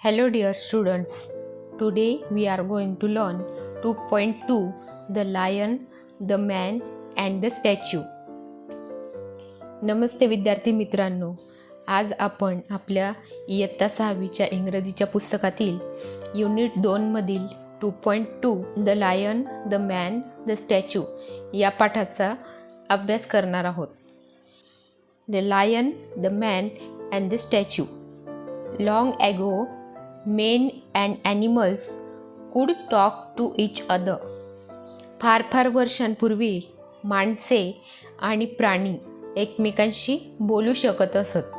Hello dear students. Today we are going to learn 2.2 The Lion, the Man and the Statue. नमस्ते विद्यार्थी मित्रांनो. आज आपण आपल्या इयत्ता 6वीच्या इंग्रजीच्या पुस्तकातील युनिट 2 मधील 2.2 the lion, the man, the statue या पाठाचा अभ्यास करणार आहोत. The lion, the man and the statue. Long ago, men and animals could talk to each other. फार वर्षांपूर्वी माणसे आणि प्राणी एकमेकांशी बोलू शकत असत.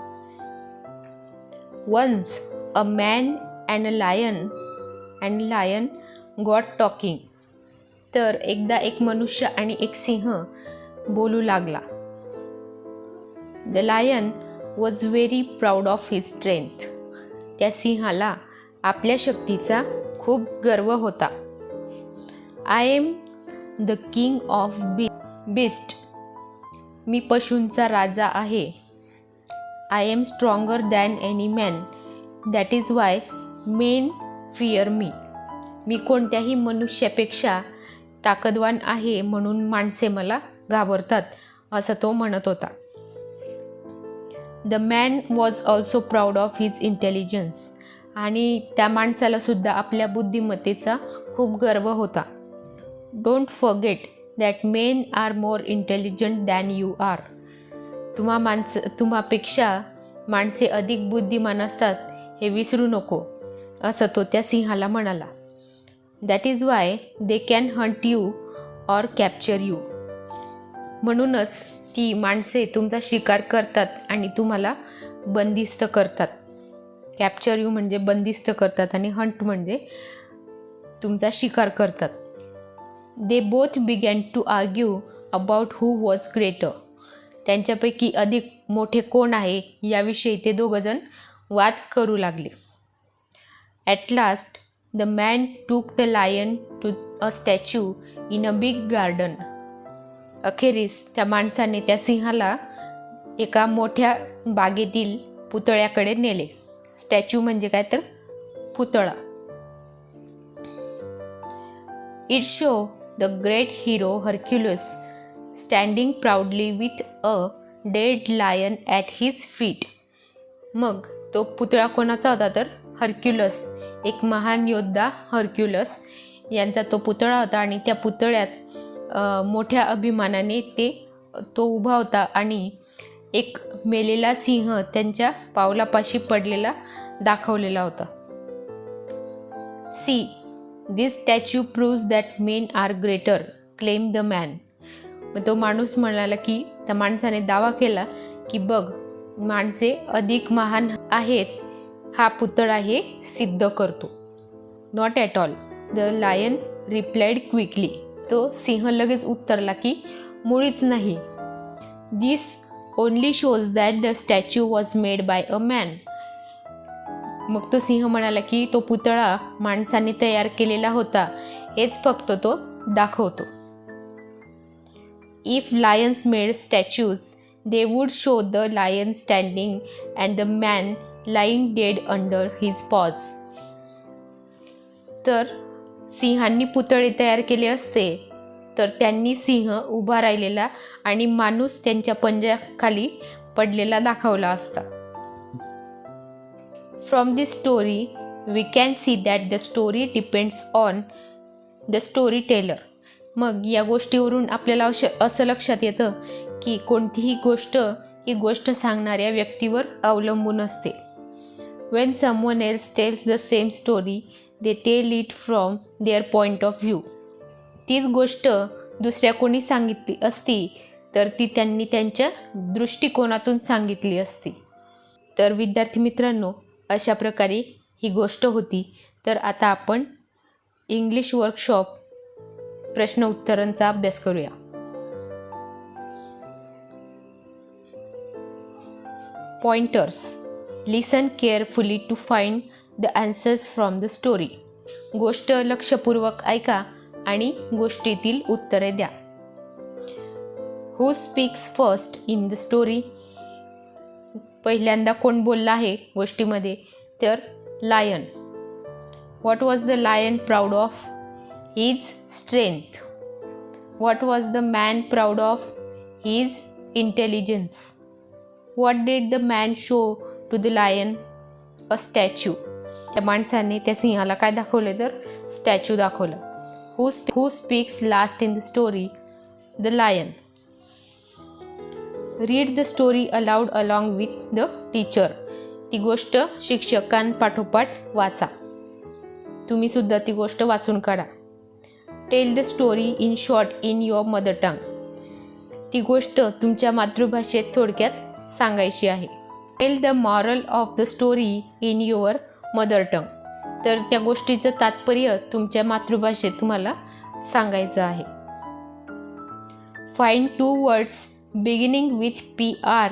Once a man and a lion got talking. तर एकदा एक मनुष्य आणि एक सिंह बोलू लागला. The lion was very proud of his strength. त्या सिंहाला आपल्या शक्तीचा खूप गर्व होता. I am the king of beast. मी पशूंचा राजा आहे. I am stronger than any man. That is why men fear me. मी कोणत्याही मनुष्यापेक्षा ताकदवान आहे म्हणून माणसे मला घाबरतात, असं तो म्हणत होता. The man was also proud of his intelligence. आणि त्या माणसाला सुद्धा आपल्या बुद्धिमत्तेचा खूप गर्व होता. Don't forget that men are more intelligent than you are. तुम्हापेक्षा माणसे अधिक बुद्धिमान असतात हे विसरू नको, असं तो त्या सिंहाला म्हणाला. That is Y they can Hunt you or capture you. म्हणूनच ती माणसे तुमचा शिकार करतात आणि तुम्हाला बंदिस्त करतात. कॅप्चर यू म्हणजे बंदिस्त करतात आणि हंट म्हणजे तुमचा शिकार करतात. They both began to argue about who was greater. त्यांच्यापैकी अधिक मोठे कोण आहे याविषयी ते दोघंजण वाद करू लागले. At last the man took the lion to a statue in a big garden. अखेरीस त्या माणसाने त्या सिंहाला एका मोठ्या बागेतील पुतळ्याकडे नेले. स्टॅच्यू म्हणजे काय तर पुतळा. It show the great hero Hercules standing proudly with a dead lion at his feet. मग तो पुतळा कोणाचा होता तर हर्क्युलस, एक महान योद्धा हर्क्युलस यांचा तो पुतळा होता. आणि त्या पुतळ्यात मोठ्या अभिमानाने तो उभा होता आणि एक मेलेला सिंह त्यांच्या पावलापाशी पडलेला दाखवलेला होता. See this statue proves that men R greater claim the man. मग तो माणूस म्हणाला की त्या माणसाने दावा केला की बघ, माणसे अधिक महान आहेत, हा पुतळा हे सिद्ध करतो. Not at all, the lion replied quickly. तो सिंह लगेच उत्तरला की मुळीच नाही. This only shows that the statue was made by a man. मग तो सिंह म्हणाला की तो पुतळा माणसाने तयार केलेला होता, हेच फक्त तो दाखवतो. If lions made statues they would show the lion standing and the man lying dead under his paws. तर सिंहांनी पुतळे तयार केले असते तर त्यांनी सिंह उभा राहिलेला आणि माणूस त्यांच्या पंजाखाली पडलेला दाखवला असता. From this story we can see that the story depends on the story teller. मग या गोष्टीवरून आपल्याला असं लक्षात येतं की कोणतीही गोष्ट ही गोष्ट सांगणाऱ्या व्यक्तीवर अवलंबून असते. When someone else tells the same story they tell it from their point of view. तीच गोष्ट दुसऱ्या कोणी सांगितली असती तर ती त्यांनी त्यांच्या दृष्टिकोनातून सांगितली असती. तर विद्यार्थी मित्रांनो, अशा प्रकारे ही गोष्ट होती. तर आता आपण इंग्लिश वर्कशॉप प्रश्न उत्तरांचा अभ्यास करूया. Pointers. Listen carefully to find the answers from the story. गोष्ट लक्षपूर्वक ऐका आणि गोष्टीतील उत्तरे द्या. Who speaks first in the story. पहिल्यांदा कोण बोलला आहे गोष्टीमध्ये तर lion. What was the lion proud of? His strength. What was the man proud of? His intelligence. What did the man show to the lion? A statue. त्या माणसाने त्या सिंहाला काय दाखवलं तर स्टॅच्यू दाखवलं. Who speaks last in the story? The lion. Read the story aloud along with the teacher. ती गोष्ट शिक्षकांपाठोपाठ वाचा. तुम्ही सुद्धा ती गोष्ट वाचून काढा. Tell the story in short in your mother tongue. ती गोष्ट तुमच्या मातृभाषेत थोडक्यात सांगायची आहे. Tell the moral of the story in your mother tongue. तर त्या गोष्टीचं तात्पर्य तुमच्या मातृभाषेत तुम्हाला सांगायचं आहे. Find 2 words beginning with PR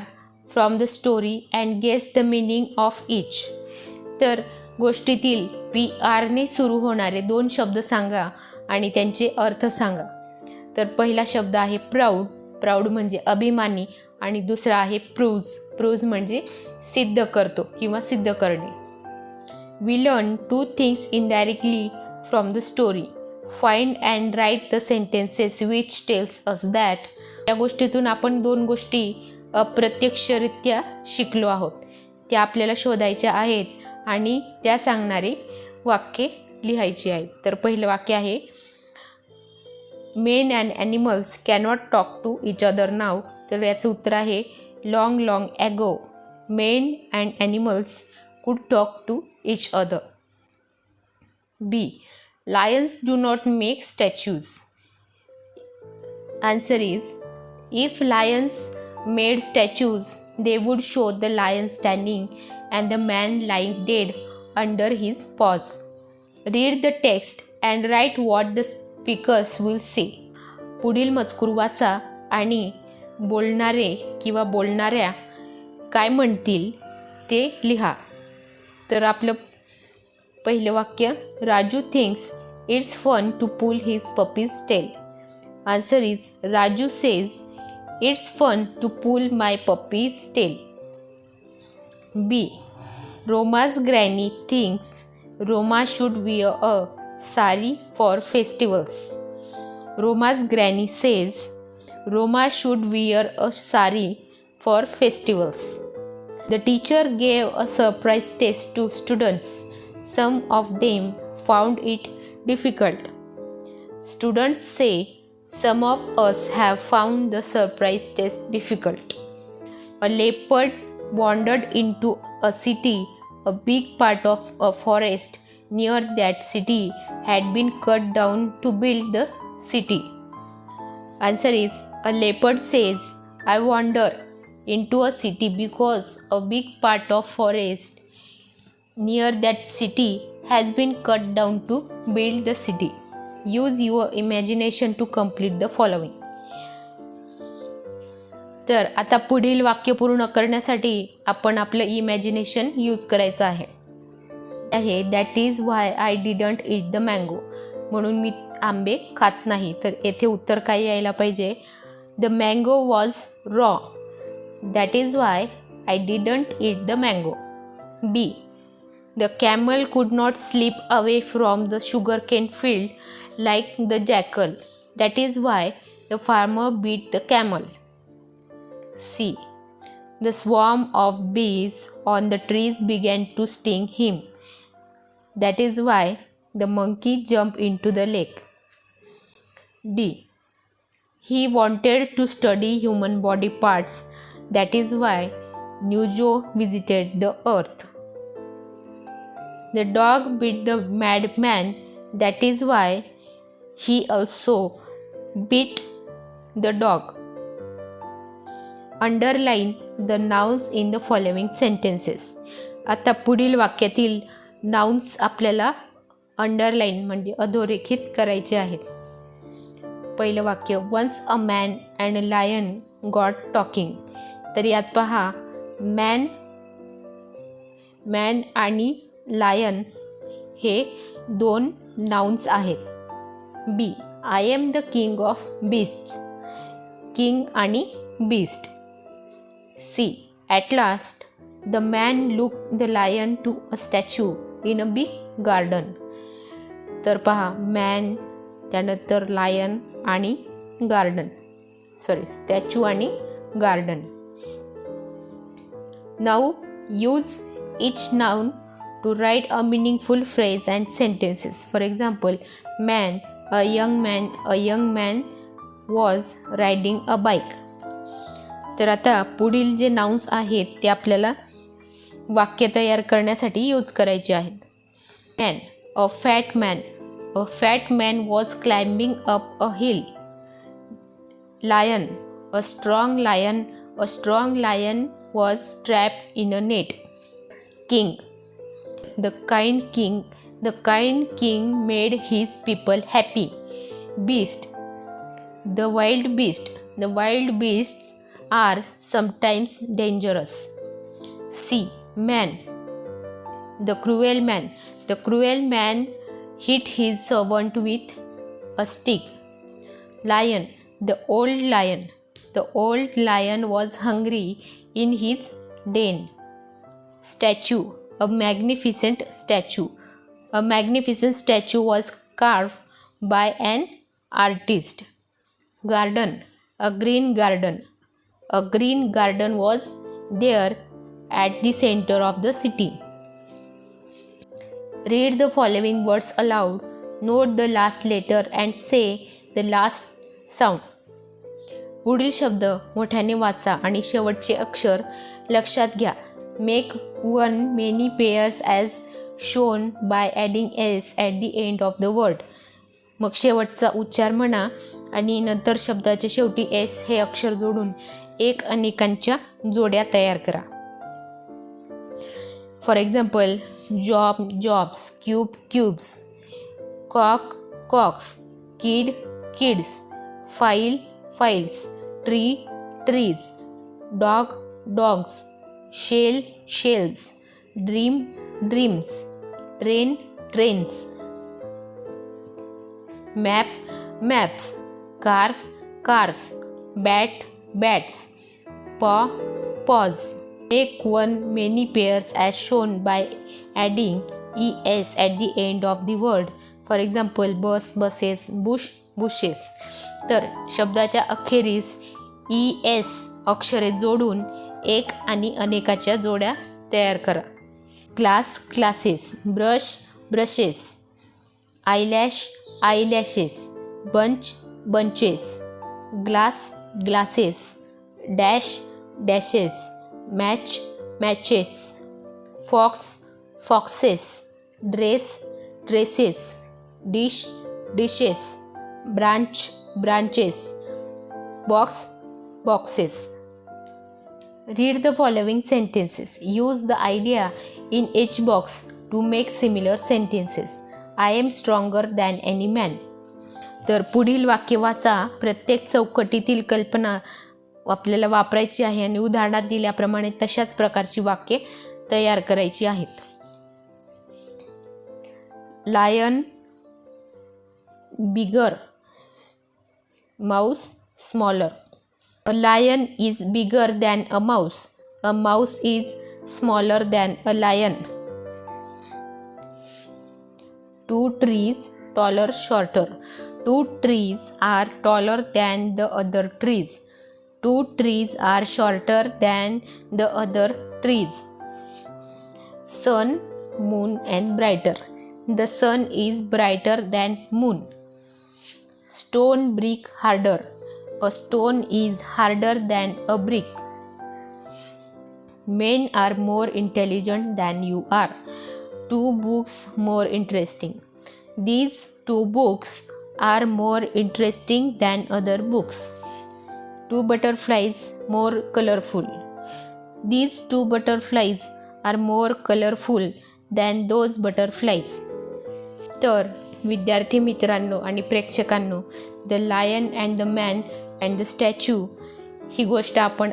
from the story and guess the meaning of each. तर गोष्टीतील PR ने सुरू होणारे 2 शब्द सांगा आणि त्यांचे अर्थ सांगा. तर पहिला शब्द आहे प्राऊड. प्राऊड म्हणजे अभिमानी आणि दुसरा आहे प्रूज. प्रूज म्हणजे सिद्ध करतो किंवा सिद्ध करणे. We learn 2 things indirectly from the story. Find and write the sentences which tells us that. या गोष्टीतून आपण 2 गोष्टी अप्रत्यक्षरित्या शिकलो आहोत. त्या आपल्याला शोधायच्या आहेत आणि त्या सांगणारे वाक्ये लिहायची आहेत. तर पहिलं वाक्य आहे Men and animals cannot talk to each other now. तर याचं उत्तर आहे long long ago men and animals could talk to each other. B. Lions do not make statues. Answer is, if lions made statues, they would show the lion standing and the man lying dead under his paws. Read the text and write what the speakers will say. पुढील मजकूर वाचा आणि बोलणारे किंवा बोलणाऱ्या काय म्हणतील ते लिहा. तर आपलं पहिलं वाक्य Raju thinks it's fun to pull his puppy's tail. Answer is Raju says it's fun to pull my puppy's tail. B. Roma's granny thinks Roma should wear a sari for festivals. Roma's granny says Roma should wear a sari for festivals. The teacher gave a surprise test to students. Some of them found it difficult. Students say some of us have found the surprise test difficult. A leopard wandered into a city. A big part of a forest near that city had been cut down to build the city. Answer is, a leopard says, I wander into a city because a big part of forest near that city has been cut down to build the city. Use your imagination to complete the following. तर आता पुढील वाक्य पूर्ण करण्यासाठी आपण आपलं imagination use करायचं आहे. That is why I didn't eat the mango. म्हणून मी आंबे खात नाही. तर येथे उत्तर काय यायला पाहिजे? The mango was raw. That is why I didn't eat the mango. B. The camel could not slip away from the sugarcane field like the jackal. That is why the farmer beat the camel. C. The swarm of bees on the trees began to sting him. That is why the monkey jumped into the lake. D. He wanted to study human body parts. That is why Nujo visited the earth. The dog bit the madman. That is why he also bit the dog. Underline the nouns in the following sentences. आता पुढील वाक्यातील nouns आपल्याला underline म्हणजे अधोरेखित करायचे आहेत. पहिलं वाक्य once a man and a lion got talking. तर यात पहा मॅन आणि लायन हे 2 नाउन्स आहेत. B. I am the king of beasts. King आणि beast. C. At last the man look the lion to a statue in a big garden. तर पहा man, त्यानंतर लायन आणि गार्डन, स्टॅच्यू आणि garden. Now use each noun to write a meaningful phrase and sentences. For example, man, a young man was riding a bike. तर आता पुढील जे nouns आहेत ते आपल्याला वाक्य तयार करण्यासाठी यूज करायचे आहेत. Man, a fat man was climbing up a hill. Lion, a strong lion was trapped in a net. King, the kind king made his people happy. Beast, the wild beasts are sometimes dangerous. C. Man, the cruel man hit his servant with a stick. Lion, the old lion was hungry in his den. Statue, a magnificent statue was carved by an artist. Garden, a green garden was there at the center of the city. Read the following words aloud. Note the last letter and say the last sound. पुढील शब्द मोठ्याने वाचा आणि शेवटचे अक्षर लक्षात घ्या. Make one many pairs as shown by adding s at the end of the word. मग शेवटचा उच्चार म्हणा आणि नंतर शब्दाच्या शेवटी s हे अक्षर जोडून एक अनेकांच्या जोड्या तयार करा. For example, job jobs, cube cubes, cock cocks, kid kids, file files, tree trees, dog dogs, shell shells, dream dreams, train trains, map maps, car cars, bat bats, paw paws. Make one many pairs as shown by adding es at the end of the word. For example, bus buses, bush bushes. तर शब्दाच्या अखेरीस es अक्षरे जोडून एक आणि अनेकाच्या जोड्या तयार करा. Class classes, brush brushes, eyelash eyelashes, bunch bunches, glass glasses, dash dashes, match matches, fox foxes, dress dresses, dish dishes, branch branches, box boxes. Read the following sentences. Use the idea in each box to make similar sentences. I am stronger than any man. तर पुढील वाक्य वाचा. प्रत्येक चौकटीतील कल्पना आपल्याला वापरायची आहे आणि उदाहरणात दिल्याप्रमाणे तशाच प्रकारची वाक्ये तयार करायची आहेत. Lion bigger, mouse smaller. A lion is bigger than a mouse. A mouse is smaller than a lion. Two trees, taller, shorter. Two trees are taller than the other trees. Two trees are shorter than the other trees. Sun, moon, and brighter. The sun is brighter than moon. Stone, brick, harder. A stone is harder than a brick. Men are more intelligent than you are. Two books more interesting. These two books are more interesting than other books. Two butterflies more colorful. These two butterflies are more colorful than those butterflies. तर विद्यार्थी मित्रांनो आणि प्रेक्षकांनो, the lion and the man and the statue ही गोष्ट आपण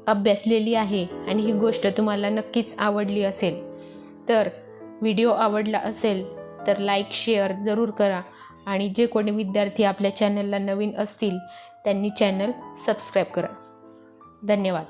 अभ्यासलेली आहे आणि ही गोष्ट तुम्हाला नक्कीच आवडली असेल. तर व्हिडिओ आवडला असेल तर लाईक शेअर जरूर करा आणि जे कोणी विद्यार्थी आपल्या चॅनलला नवीन असतील त्यांनी चॅनल सबस्क्राईब करा. धन्यवाद.